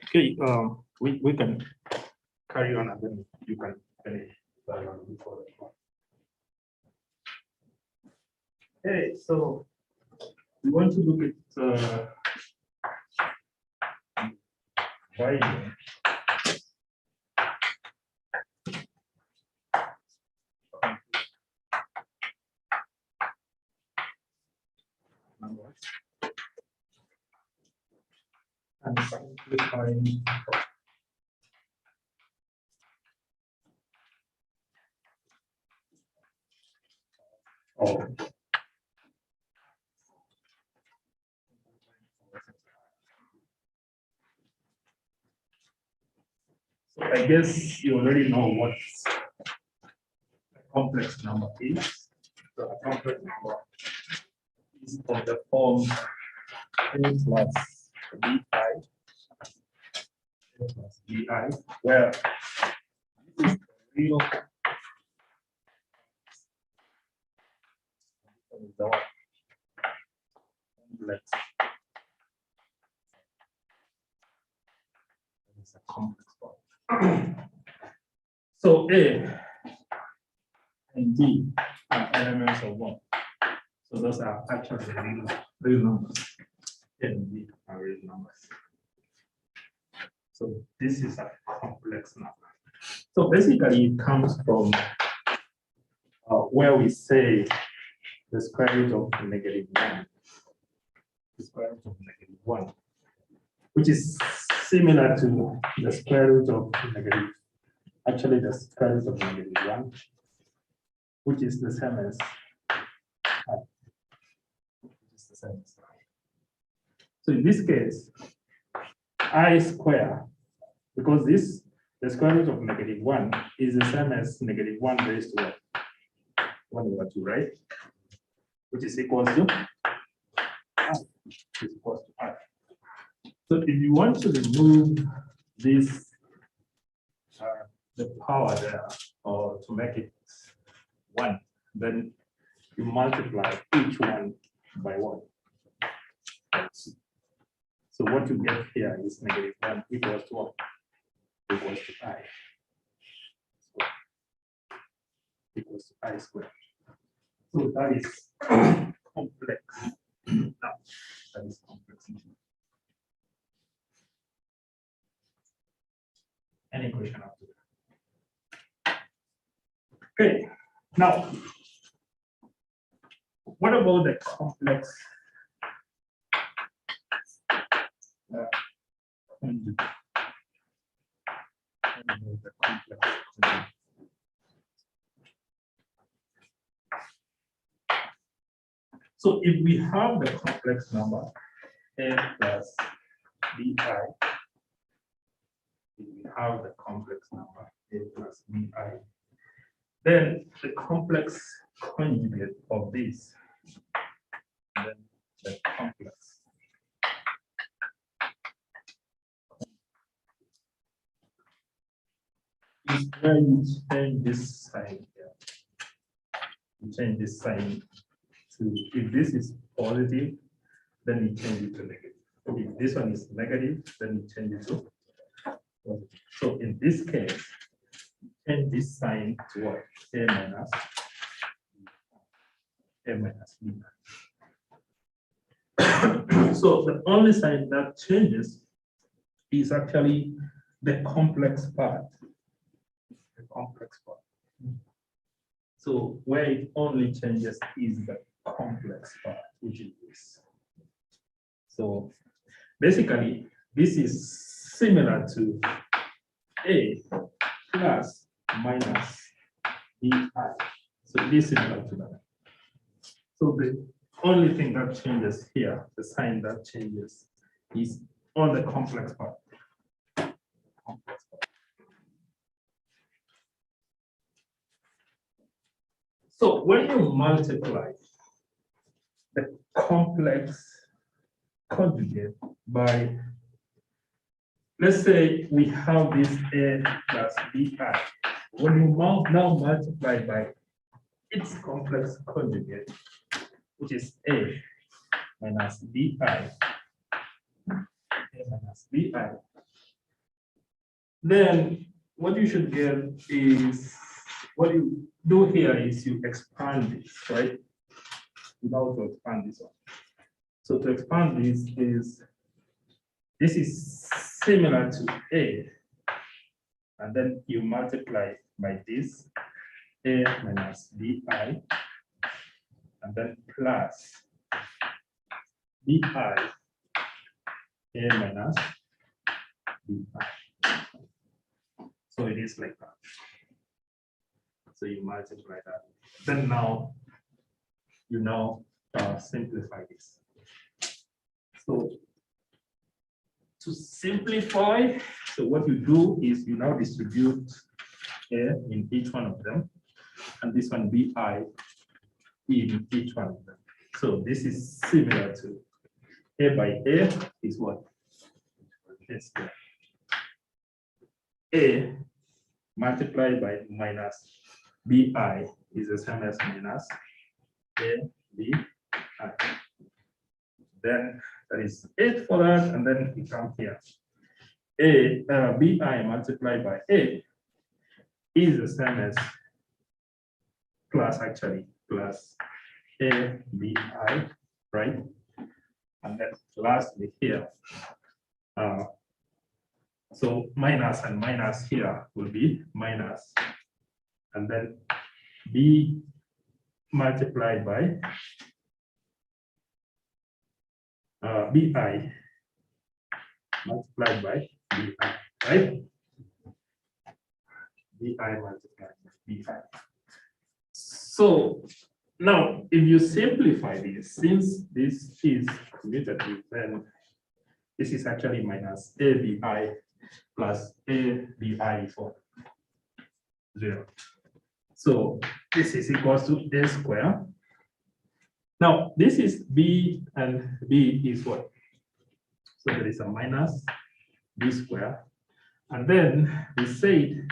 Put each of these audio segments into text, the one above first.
Okay, we can carry on and then you can finish. Okay, so we want to look at volume. And simplifying. Oh. So I guess you already know what a complex number is. So a complex number is of the form a plus bi, plus bi, where this is the real complex. It's a complex form. So A and B are elements of one. So those are actually real numbers. A and B are real numbers. So this is a complex number. So basically it comes from where we say the square root of -1, the square root of -1, which is similar to the square root of actually the square root of -1, which is the same as So in this case, I square, because the square root of -1 is the same as -1 raised to 1/2, right? Which is equals to I. Is equals to I. So if you want to remove this, the power there, or to make it 1, then you multiply each one by 1. So what you get here is -1 equals to what? Equals to I. So equals to I squared. So that is complex. That is complex. Any question after that? Okay, now what about the complex conjugate? The complex conjugate. So if we have the complex number a plus bi, if we have the complex number a plus bi, then the complex conjugate of this, then the complex is where you change this sign here. You change this sign to, if this is positive, then you change it to negative. If this one is negative, then you change it to positive. So in this case, change this sign to what? A minus b. So the only sign that changes is actually the complex part. The complex part. So where it only changes is the complex part, which is this. So basically, this is similar to A plus minus bi. So it is similar to that. So the only thing that changes here, the sign that changes, is on the complex part. So when you multiply the complex conjugate by, let's say we have this A plus bi. When you now multiply by its complex conjugate, which is A minus BI, A minus BI. Then what you should get is, what you do here is you expand this, right? You know how to expand this one. So to expand this is similar to A, and then you multiply by this, A minus BI, and then plus BI, A minus BI. So it is like that. So you multiply that. Then now, you now simplify this. So to simplify, so what you do is you now distribute A in each one of them, and this one BI in each one of them. So this is similar to A by A is what? A squared. A multiplied by minus BI is the same as minus A BI. Then that is 8 for that, and then we come here. BI multiplied by A is the same as plus, actually, plus A BI, right? And then lastly here, so minus and minus here will be minus, and then B multiplied by BI multiplied by BI, right? BI multiplied by BI. So now, if you simplify this, since this is commutative, then this is actually minus ABI plus ABI for 0. So this is equals to A square. Now, this is B, and B is what? So there is a minus B square. And then we said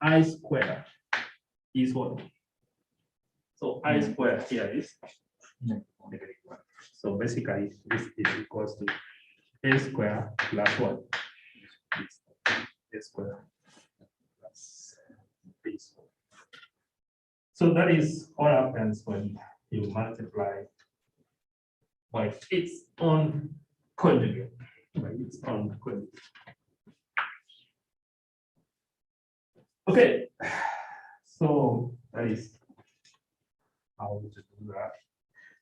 I square is what? So I square here is -1. So basically, this is equals to A square plus what? A square plus B square. So that is what happens when you multiply by its own conjugate, by its own conjugate. Okay, so that is how to do that.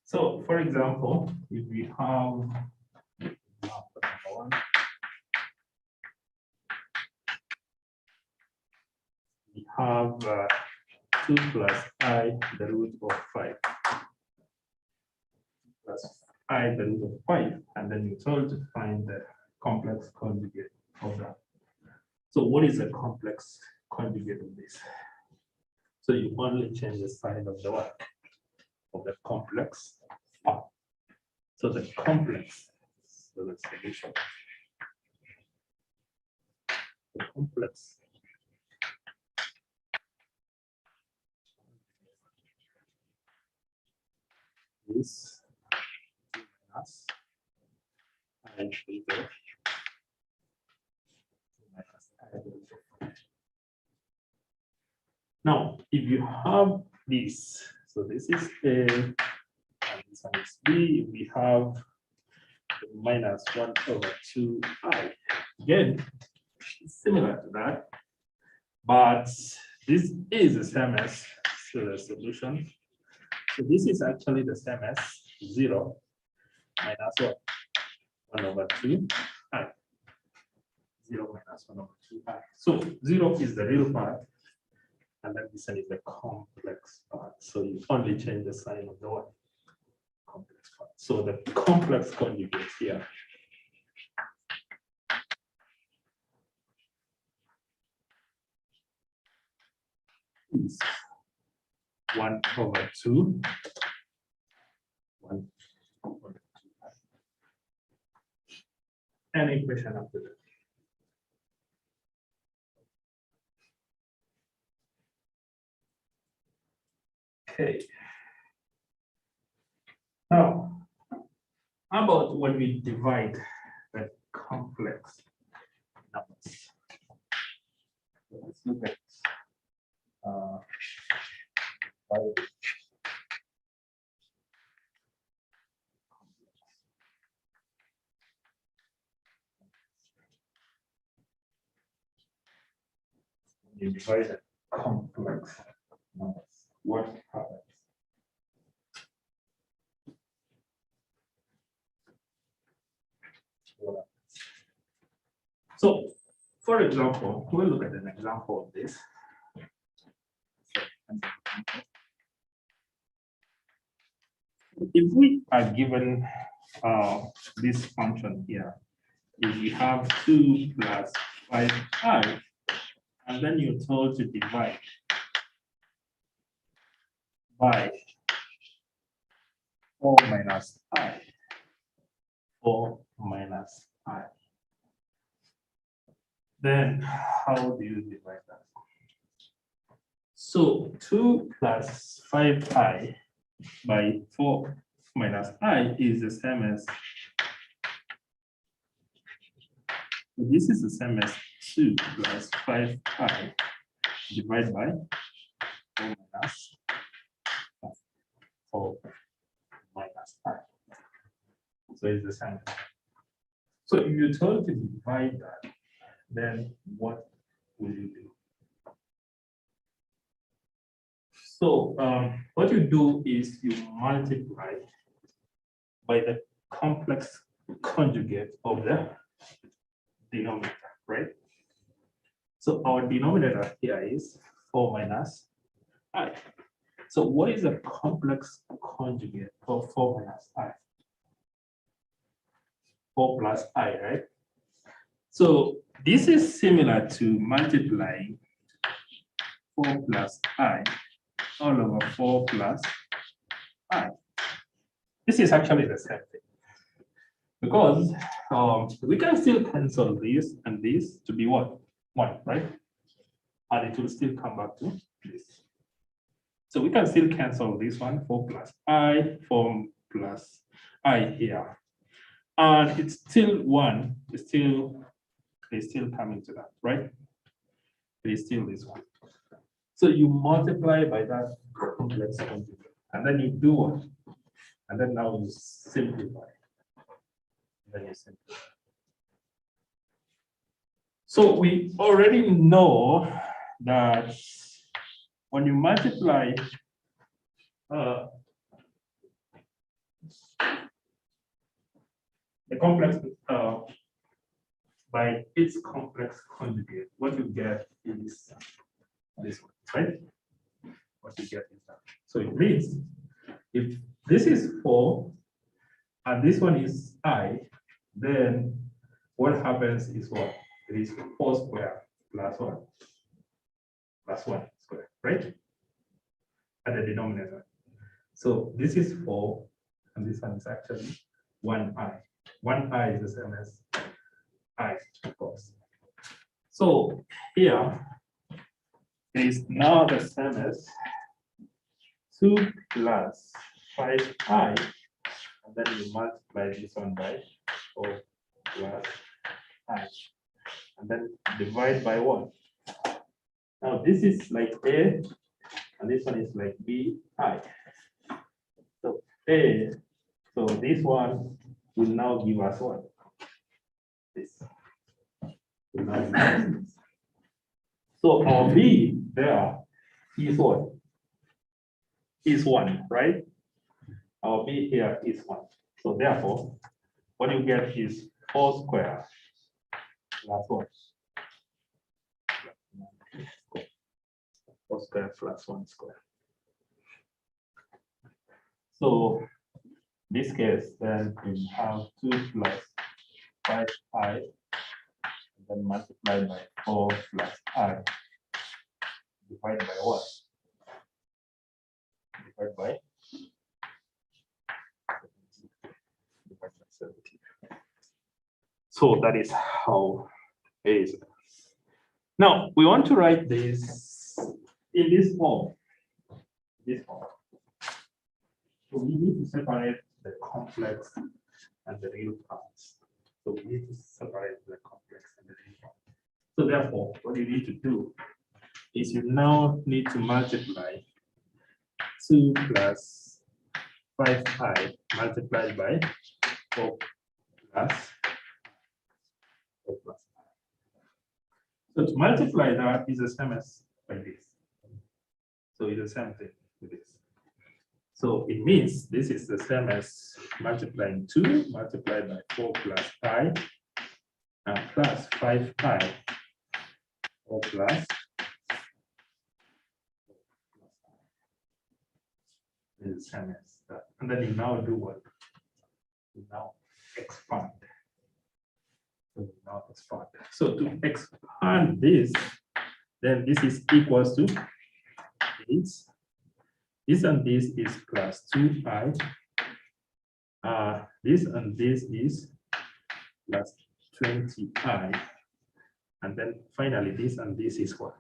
So for example, if we have number 1, we have 2 plus I the root of 5 plus I the root of 5, and then you're told to find the complex conjugate of that. So what is the complex conjugate of this? So you only change the sign of the what? Of the complex part. So the complex, so the solution. The complex is minus I root of minus I root of 5. Now, if you have this, so this is A, and this one is B, we have minus 1/2I. Again, it's similar to that, but this is the same as the solution. So this is actually the same as 0 minus what? 1/2I. 0 minus 1/2I. So 0 is the real part, and then this one is the complex part. So you only change the sign of the what? Complex part. So the complex conjugate here is 1/2. 1/2. Any question after that? Okay. How about when we divide the complex numbers? Let's look at divide. You divide the complex numbers. What happens? So, for example, we'll look at an example of this. If we are given this function here, if we have 2 plus 5i, and then you're told to divide by 4 minus I, 4 minus I. Then how do you divide that? So 2 plus 5i by 4 minus I is the same as, this is the same as 2 plus 5i divided by 4 minus 4 minus I. So it's the same. So if you're told to divide that, then what will you do? So what you do is you multiply by the complex conjugate of the denominator, right? So our denominator here is 4 minus I. So what is the complex conjugate of 4 minus I? 4 plus I, right? So this is similar to multiplying 4 plus I all over 4 plus I. This is actually the same thing, because we can still cancel this and this to be what? 1, right? And it will still come back to this. So we can still cancel this one, 4 plus I, 4 plus I here. And it's still 1, it's still coming to that, right? It is still this one. So you multiply by that complex conjugate, and then you do what? And then now you simplify. Then you simplify. So we already know that when you multiply the complex by its complex conjugate, what you get is this one, right? What you get is that. So it means if this is 4 and this one is I, then what happens is what? It is 4 squared plus 1 plus 1 squared, right? At the denominator. So this is 4 and this one is actually 1i. 1i is the same as I, of course. So here it is now the same as 2 plus 5i, and then you multiply this one by 4 plus I, and then divide by 1. Now this is like A, and this one is like BI. So A, so this one will now give us what? This. Will now give us this. So our B there is what? Is 1, right? Our B here is 1. So therefore, what you get is 4 squared plus 1. 4 squared plus 1 squared. So in this case, then we have 2 plus 5i, and then multiply by 4 plus I, divide by what? Divide by 70. So that is how it is. Now we want to write this in this form. This form. So we need to separate the complex and the real parts. So we need to separate the complex and the real part. So therefore, what you need to do is you now need to multiply 2 plus 5i multiplied by 4 plus 4 plus I. So to multiply that is the same as like this. So it's the same thing with this. So it means this is the same as multiplying 2 multiplied by 4 plus I plus 5i 4 plus is the same as that. And then you now do what? You now expand. So you now expand. So to expand this, then this is equals to this. This and this is plus 2i. This and this is plus 20i. And then finally, this and this is what?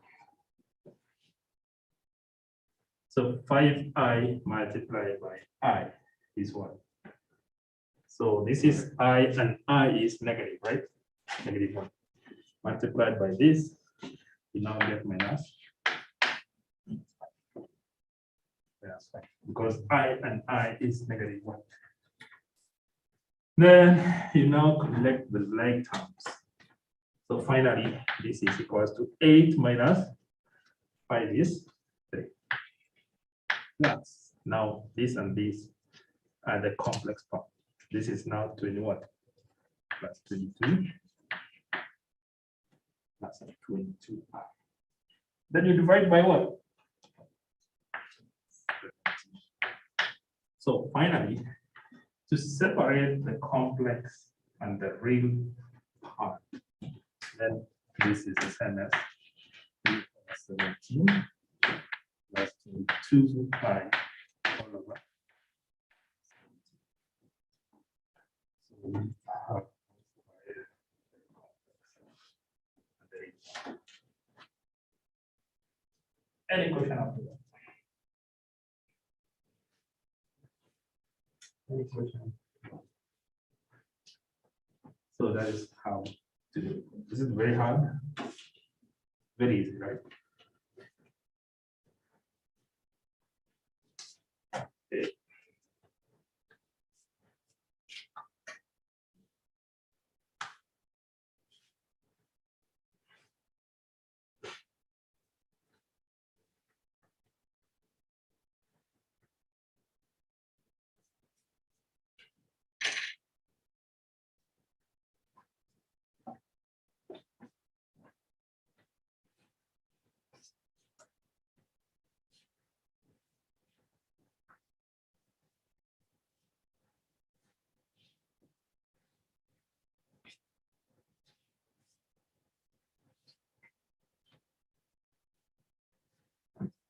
So 5i multiplied by I is what? So this is I and I is negative, right? -1. Multiplied by this, you now get minus 5. Because I and I is -1. Then you now collect the like terms. So finally, this is equals to 8 minus 5 is 3. Plus, now this and this are the complex part. This is now 21 plus 22 plus 22i. Then you divide by what? So finally, to separate the complex and the real part, then this is the same as 17 plus 22i all over. So we have any question after that? Any question? So that is how to do it. This is very hard. Very easy, right? Okay.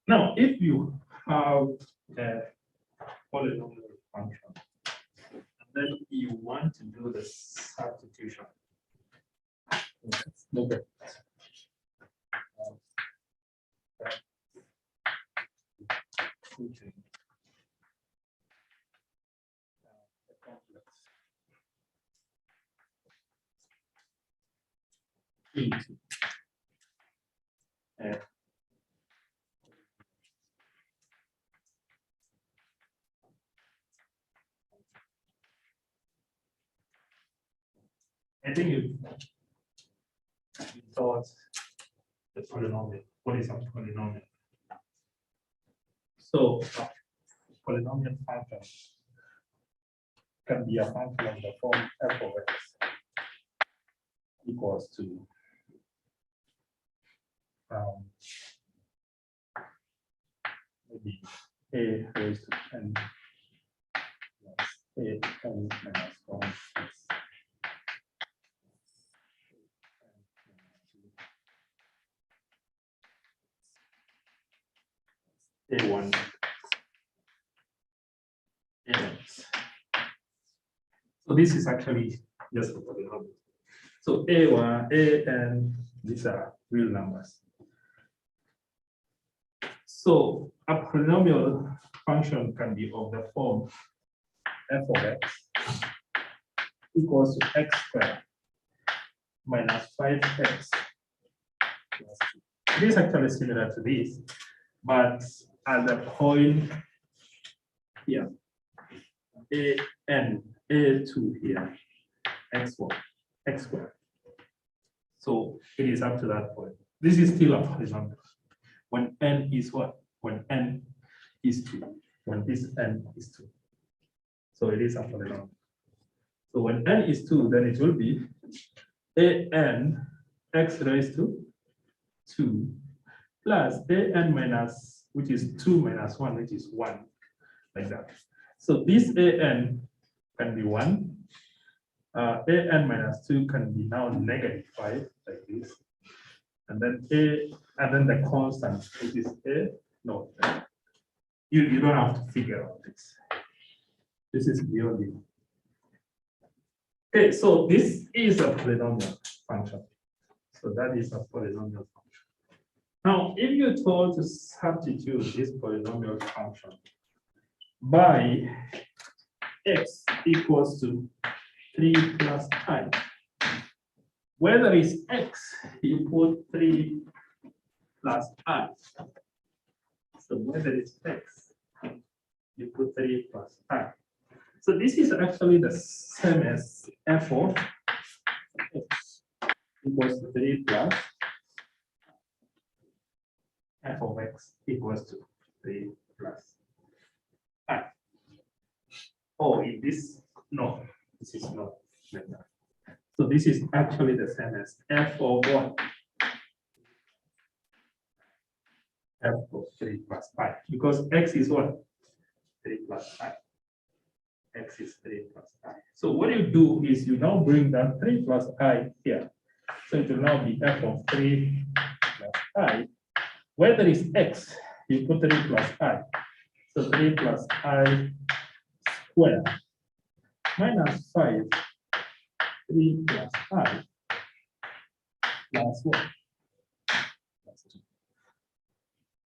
Now, if you have a polynomial function, and then you want to do the substitution. Let's look at into I think you thought the polynomial. What is a polynomial? So polynomial function can be a function of the form f of x equals to maybe a raised to n plus a n minus 1 plus a1 ax. So this is actually just a polynomial. So a1, a, and these are real numbers. So a polynomial function can be of the form f of x equals to x squared minus 5x plus 2. It is actually similar to this, but at the point here, a2 here, x1, x squared. So it is up to that point. This is still a polynomial. When n is what? When n is 2. When this n is 2. So it is a polynomial. So when n is 2, then it will be an x raised to 2 plus an minus, which is 2 minus 1, which is 1, like that. So this an can be 1. An minus 2 can be now negative 5, like this. And then the constant, which is a, no, you don't have to figure out this. This is the only. Okay, so this is a polynomial function. So that is a polynomial function. Now, if you're told to substitute this polynomial function by x equals to 3 plus I, where there is x, you put 3 plus I. So where there is x, you put 3 plus I. So this is actually the same as f of x equals to 3 plus f of x equals to 3 plus I. Oh, in this, no, this is not like that. So this is actually the same as f of what? F of 3 plus I, because x is what? 3 plus I. X is 3 plus I. So what you do is you now bring that 3 plus I here. So it will now be f of 3 plus I. Where there is x, you put 3 plus I. So 3 plus I squared minus 5, 3 plus I plus what? Plus 2.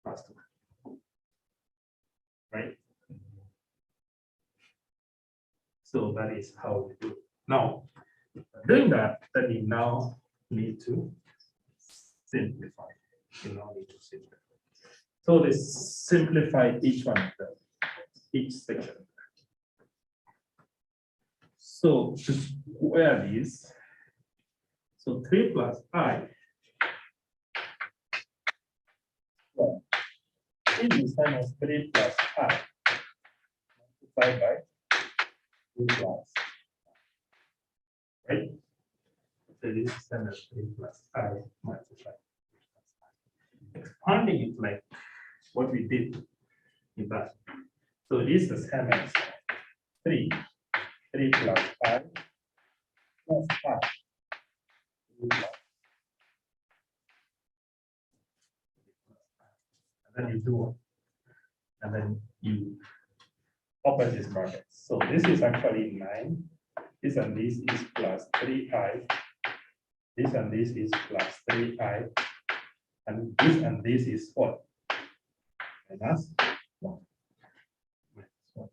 Plus 2. Right? So that is how we do it. Now, doing that, then you now need to simplify. You now need to simplify. So let's simplify each one of them, each section. So to square this, so 3 plus I, well, this is minus 3 plus I, multiplied by 2 plus, right? So this is minus 3 plus I multiplied. Expanding it like what we did in that. So this is the same as 3 plus I plus I. And then you do it. And then you open this bracket. So this is actually 9. This and this is plus 3i. This and this is plus 3i. And this is what? Minus 1. Minus 1.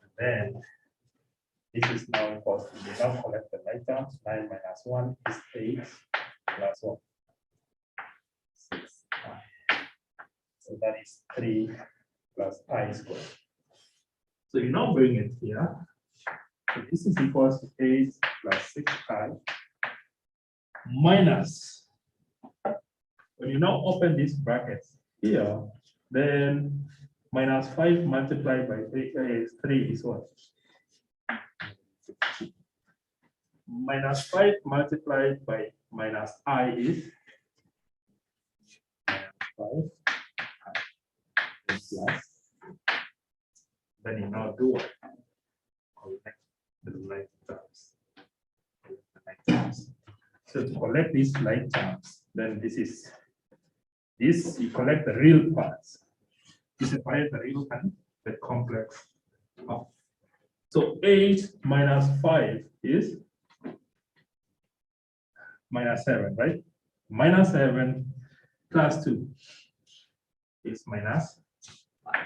And then this is now equals to, we now collect the right terms. 9 minus 1 is 8 plus 1. 6i. So that is 3 plus I squared. So you now bring it here. So this is equals to 8 plus 6i minus, when you now open these brackets here, then minus 5 multiplied by 3 is what? Minus 5 multiplied by minus I is minus 5 plus. Then you now do what? Collect the like terms. So to collect these like terms, then this you collect the real parts. You separate the real and the complex of. So 8 minus 5 is minus 7, right? Minus 7 plus 2 is minus 5.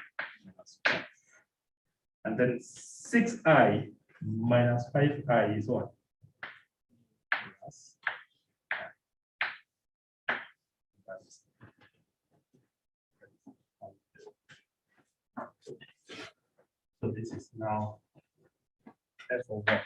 And then 6i minus 5i is what? Plus so this is now f over.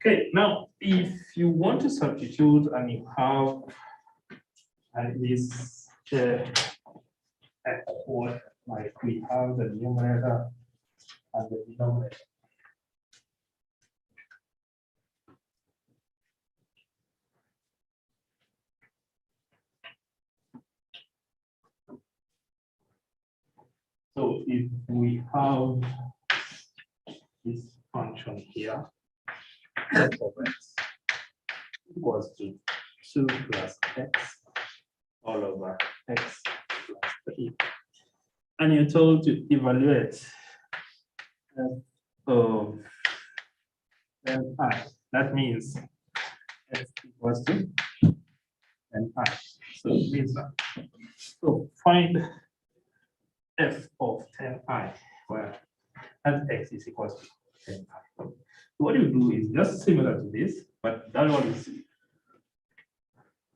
Okay, now if you want to substitute and you have this what like we have the numerator and the denominator. So if we have this function here, f of x equals to 2 plus x all over x plus 3. And you're told to evaluate f of I. That means x equals to I. So it means that. So find f of 10i, where x is equals to 10i. So what you do is just similar to this, but that one is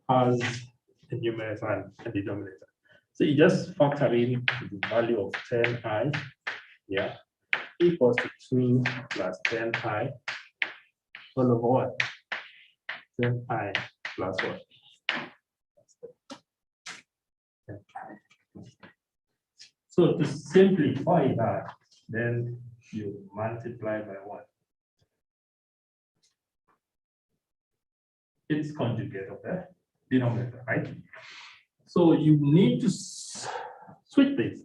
has a numerator and a denominator. So you just factor in the value of 10i, yeah, equals to 2 plus 10i all over what? 10i plus what? 10i. So to simplify that, then you multiply by what? Its conjugate of the denominator, right? So you need to switch this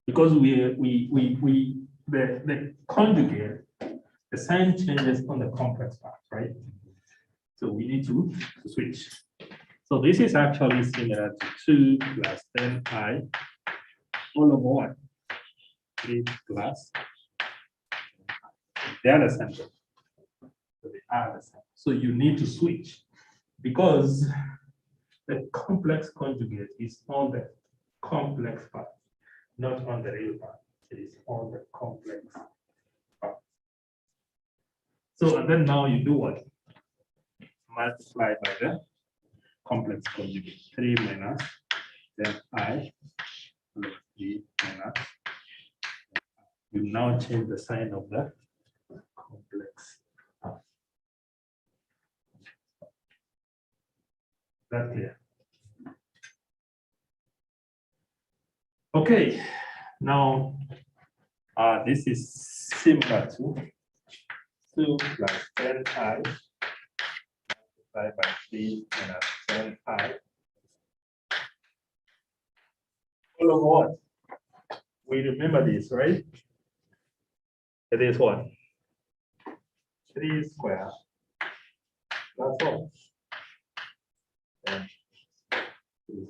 because the conjugate, the sign changes on the complex part, right? So we need to switch. So this is actually similar to 2 plus 10i all over what? 3 plus the other center. So the other side. So you need to switch because the complex conjugate is on the complex part, not on the real part. It is on the complex part. So and then now you do what? Multiply by the complex conjugate. 3 minus then I plus 3 minus. You now change the sign of the complex part. That clear? Okay, now this is similar to 2 plus 10i multiplied by 3 minus 10i. All over what? We remember this, right? It is what? 3 squared plus what? 3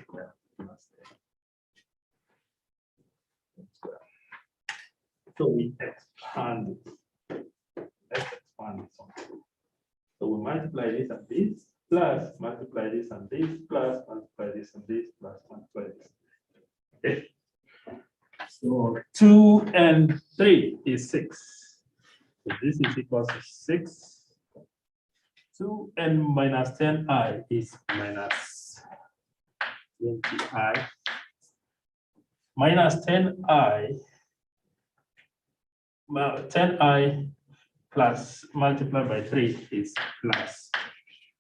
squared plus 10 squared. So we expand it. Let's expand this one. So we multiply this and this, plus multiply this and this, plus multiply this and this, plus multiply this. Okay. So 2 and 3 is 6. So this is equal to 6. 2 and minus 10i is minus 20i. Minus 10i, well, 10i plus multiplied by 3 is plus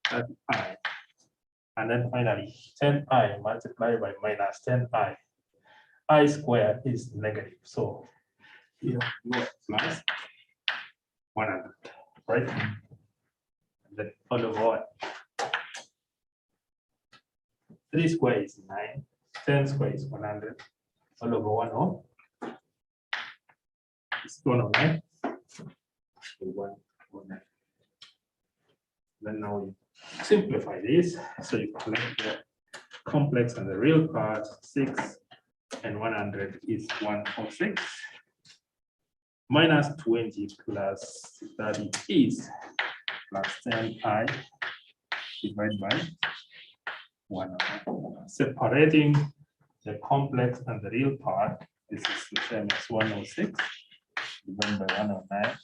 30i. And then finally, 10i multiplied by minus 10i. I squared is negative. So here you go plus 100, right? And then all over what? 3 squared is 9, 10 squared is 100, all over 1 oh. It's 109. the 109. Then now we simplify this. So you collect the complex and the real part, 6 and 100 is 106. Minus 20 plus 30 is plus 10i divided by 1. Separating the complex and the real part, this is the same as 106 divided by 109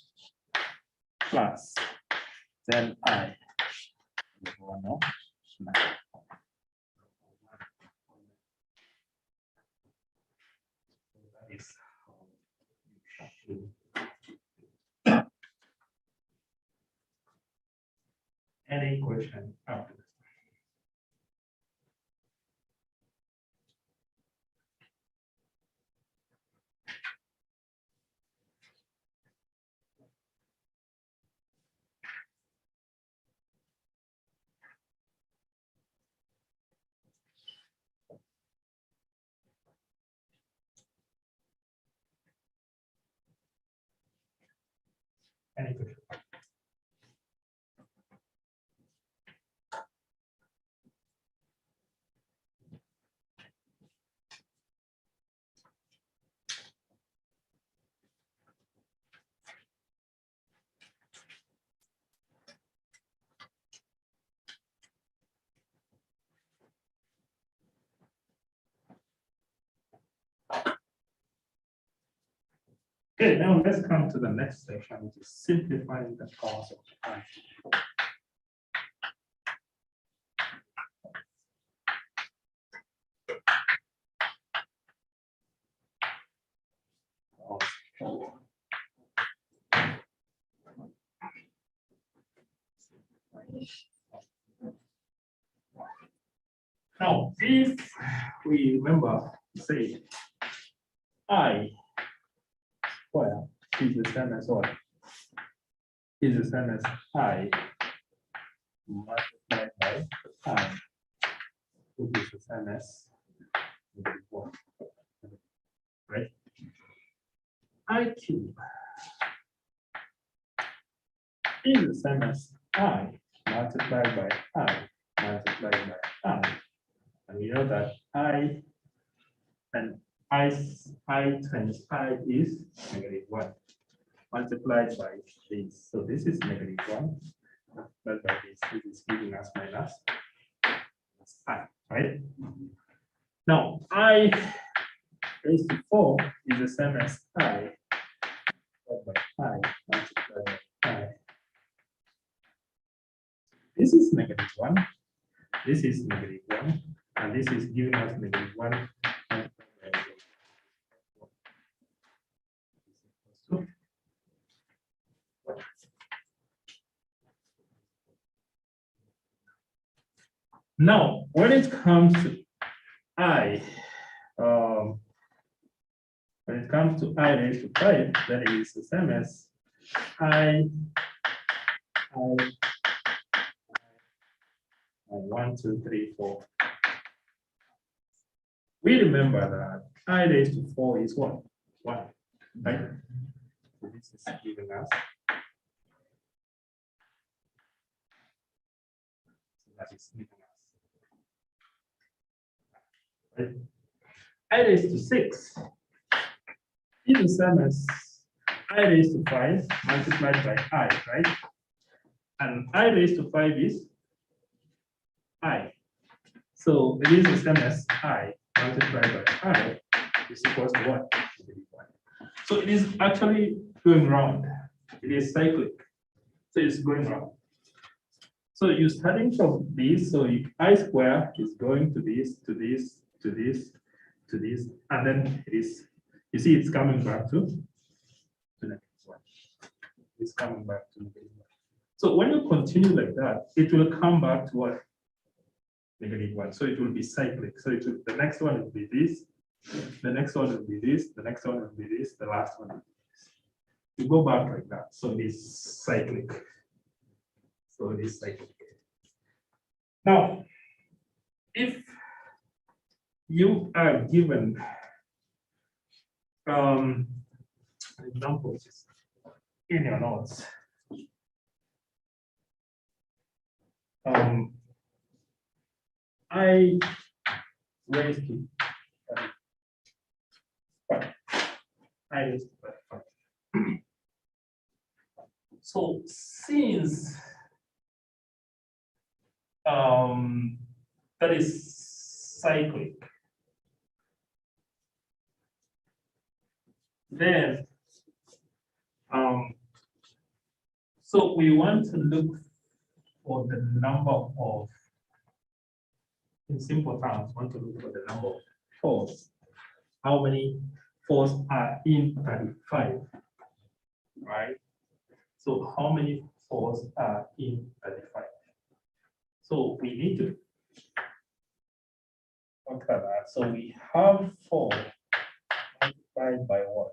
plus 10i 109. That is any question after this? Any question? Okay, now let's come to the next section, which is simplifying the cause of I. Now, if we remember, say I square is the same as what? Is the same as I multiplied by I, which is the same as 1, right? I cube is the same as I multiplied by I multiplied by I. And we know that I and I times I is -1 multiplied by this. So this is -1 multiplied by this. This is giving us minus I, right? Now I raised to 4 is the same as I multiplied by I multiplied by I. This is -1. This is -1. And this is giving us -1. Now, when it comes to I, when it comes to I raised to 5, that is the same as I 1, 2, 3, 4. We remember that I raised to 4 is what? 1, right? So this is giving us. So that is giving us. Right? I raised to 6 is the same as I raised to 5 multiplied by I, right? And I raised to 5 is I. So it is the same as I multiplied by I is equals to what? So it is actually going round. It is cyclic. So it's going round. So you're starting from this. So I square is going to this, to this, to this, to this, and then it is, you see, it's coming back to the next one. It's coming back to the next one. So when you continue like that, it will come back to what? -1. So it will be cyclic. So it will, the next one will be this, the next one will be this, the next one will be this, the last one will be this. You go back like that. So it is cyclic. So it is cyclic. Now, if you are given examples, in your notes. I raised to 35. I raised to 35. So since that is cyclic, then so we want to look for the number of, in simple terms, want to look for the number of fours. How many fours are in 35, right? So how many fours are in 35? So we need to look at that. So we have 4 multiplied by what?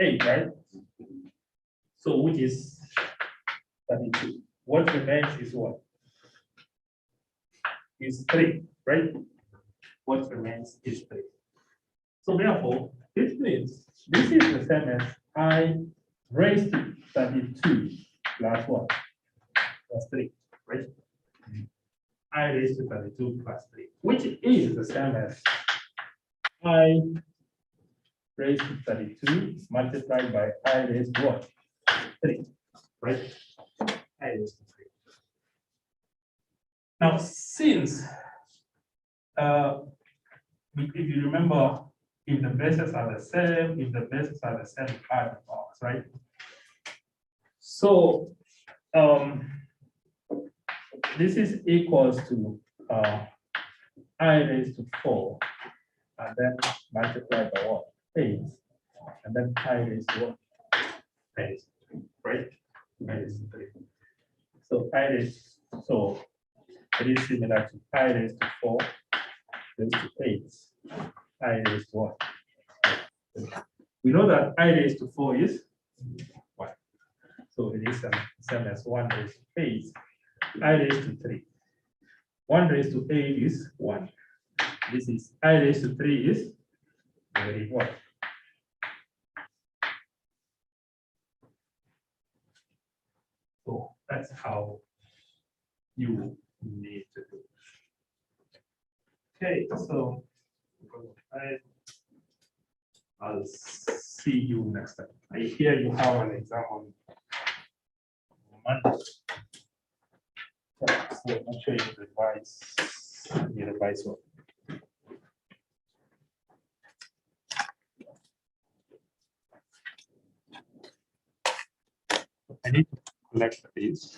8, right? So which is 32. What remains is what? Is 3, right? What remains is 3. So therefore, this means this is the same as I raised to 32 plus what? Plus 3, right? I raised to 32 plus 3, which is the same as I raised to 32 multiplied by I raised to what? 3, right? I raised to 3. Now, since if you remember, if the bases are the same, part of box, right? So this is equals to I raised to 4, and then multiplied by what? 8, and then I raised to what? I raised to 3, right? I raised to 3. So so it is similar to I raised to 4 raised to 8. I raised to what? We know that I raised to 4 is 1. So it is the same as 1 raised to 8. I raised to 3. 1 raised to 8 is 1. This is I raised to 3 is very what? So that's how you need to do it. Okay, so I'll see you next time. I hear you have an exam on Monday. So make sure you revise well. I need to collect these.